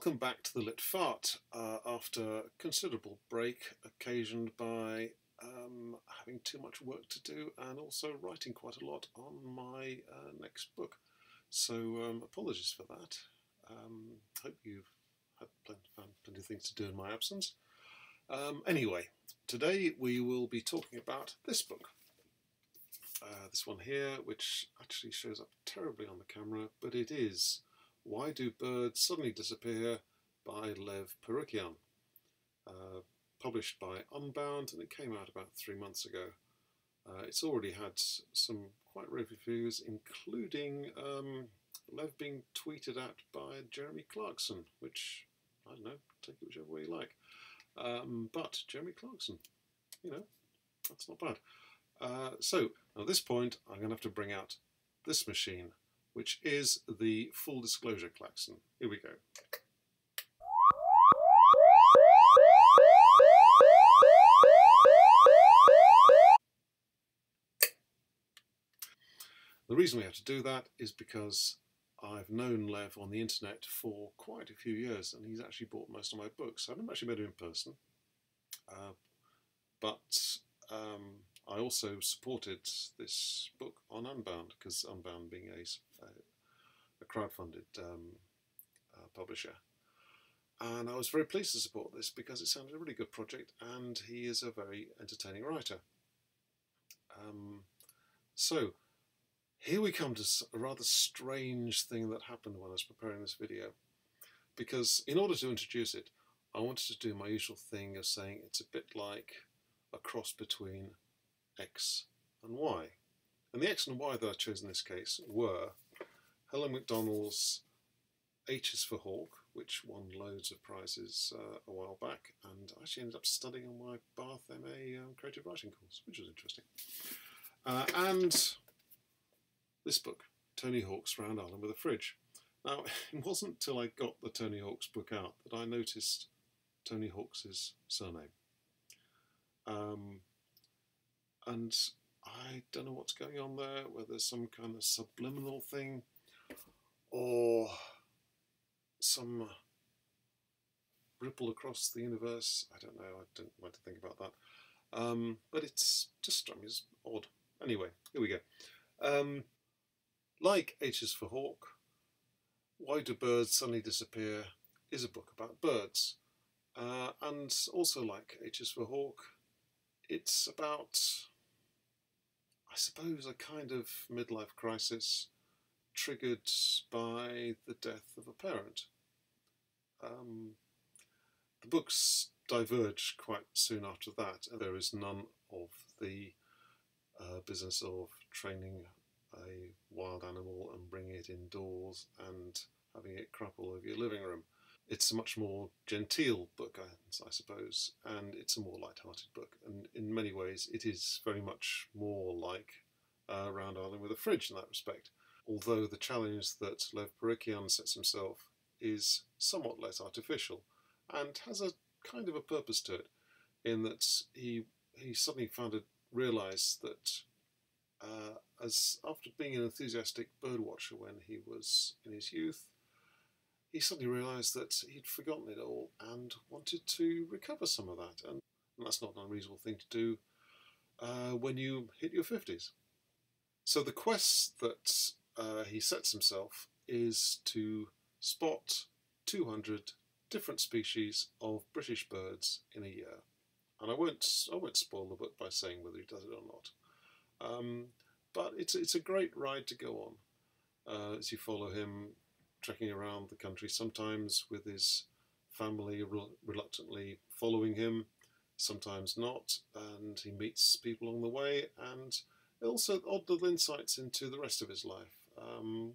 Welcome back to the Lit Fart after a considerable break occasioned by having too much work to do and also writing quite a lot on my next book. So apologies for that. Hope you've had plenty of things to do in my absence. Anyway, today we will be talking about this book. This one here, which actually shows up terribly on the camera, but it is Why Do Birds Suddenly Disappear by Lev Parikian, published by Unbound, and it came out about 3 months ago. It's already had some quite rave reviews, including Lev being tweeted at by Jeremy Clarkson, which, I don't know, take it whichever way you like. But Jeremy Clarkson, you know, that's not bad. So at this point I'm going to have to bring out this machine, which is the full disclosure klaxon. Here we go. The reason we have to do that is because I've known Lev on the internet for quite a few years, and he's actually bought most of my books. I've never actually met him in person, but I also supported this book on Unbound, because Unbound being a crowdfunded publisher. And I was very pleased to support this because it sounded a really good project and he is a very entertaining writer. So here we come to a rather strange thing that happened when I was preparing this video, because in order to introduce it, I wanted to do my usual thing of saying it's a bit like a cross between X and Y. And the X and Y that I chose in this case were Helen Macdonald's H is for Hawk, which won loads of prizes a while back, and I actually ended up studying on my Bath MA creative writing course, which was interesting. And this book, Tony Hawk's Round Island with a Fridge. Now, it wasn't until I got the Tony Hawk's book out that I noticed Tony Hawk's surname. And I don't know what's going on there, whether there's some kind of subliminal thing or some ripple across the universe. I don't know, I don't want to think about that. But it's just struck me as odd. Anyway, here we go. Like H is for Hawk, Why Do Birds Suddenly Disappear is a book about birds. And also like H is for Hawk, it's about, I suppose, a kind of midlife crisis triggered by the death of a parent. The books diverge quite soon after that, and there is none of the business of training a wild animal and bringing it indoors and having it crap all over your living room. It's a much more genteel book, I suppose, and it's a more light-hearted book. And in many ways, it is very much more like Round Island with a Fridge in that respect. Although the challenge that Lev Parikian sets himself is somewhat less artificial and has a kind of a purpose to it, in that he suddenly realised that as after being an enthusiastic birdwatcher when he was in his youth, he suddenly realised that he'd forgotten it all and wanted to recover some of that. And that's not an unreasonable thing to do when you hit your 50s. So the quest that he sets himself is to spot 200 different species of British birds in a year. And I won't spoil the book by saying whether he does it or not. But it's a great ride to go on as you follow him trekking around the country, sometimes with his family reluctantly following him, sometimes not, and he meets people along the way, and also odd little insights into the rest of his life,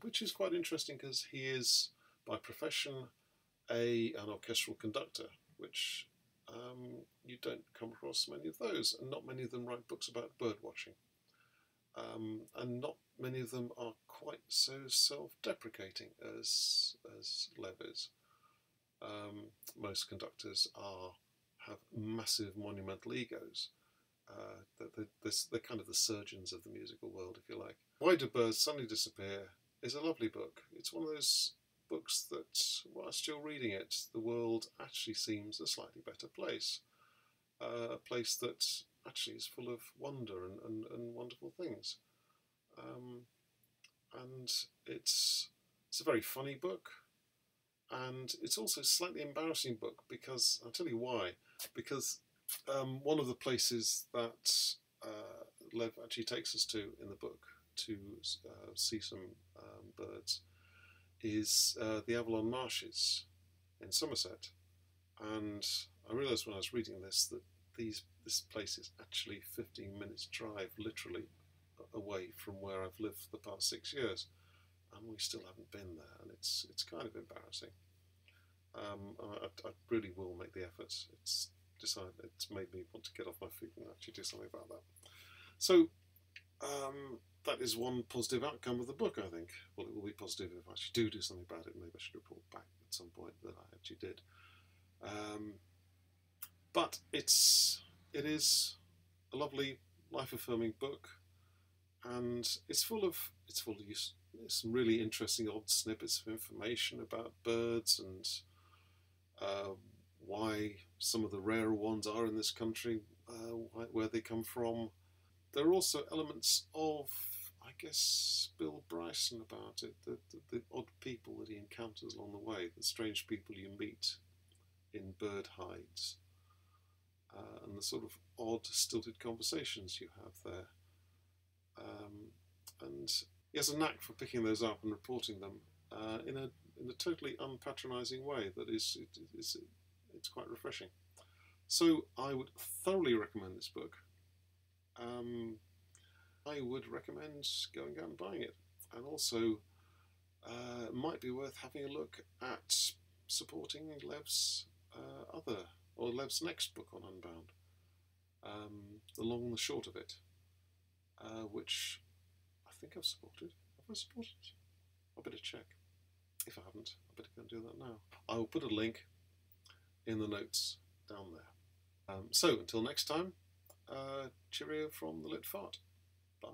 which is quite interesting because he is by profession an orchestral conductor, which you don't come across many of those, and not many of them write books about bird watching. And not many of them are quite so self-deprecating as Lev is. Most conductors have massive monumental egos. They're kind of the surgeons of the musical world, if you like. Why Do Birds Suddenly Disappear is a lovely book. It's one of those books that, whilst you're reading it, the world actually seems a slightly better place. A place that actually is full of wonder and wonderful things. Um, and it's a very funny book, and it's also a slightly embarrassing book because I'll tell you why. Because one of the places that Lev actually takes us to in the book to see some birds is the Avalon Marshes in Somerset. And I realised when I was reading this that this place is actually 15 minutes drive, literally, away from where I've lived for the past 6 years, and we still haven't been there, and it's kind of embarrassing. I really will make the effort. It's made me want to get off my feet and actually do something about that. So that is one positive outcome of the book, I think. Well, it will be positive if I actually do something about it. Maybe I should report back at some point that I actually did. But it is a lovely, life-affirming book, and it's full of some really interesting odd snippets of information about birds and why some of the rarer ones are in this country, where they come from. There are also elements of, I guess, Bill Bryson about it, the odd people that he encounters along the way, the strange people you meet in bird hides, and the sort of odd, stilted conversations you have there. And he has a knack for picking those up and reporting them in a totally unpatronising way that it's quite refreshing. So I would thoroughly recommend this book. I would recommend going out and buying it, and also it might be worth having a look at supporting Lev's Lev's next book on Unbound, The Long and the Short of It, which I think I've supported. Have I supported? I better check. If I haven't, I better go and do that now. I will put a link in the notes down there. So until next time, cheerio from the Lit Fart. Bye.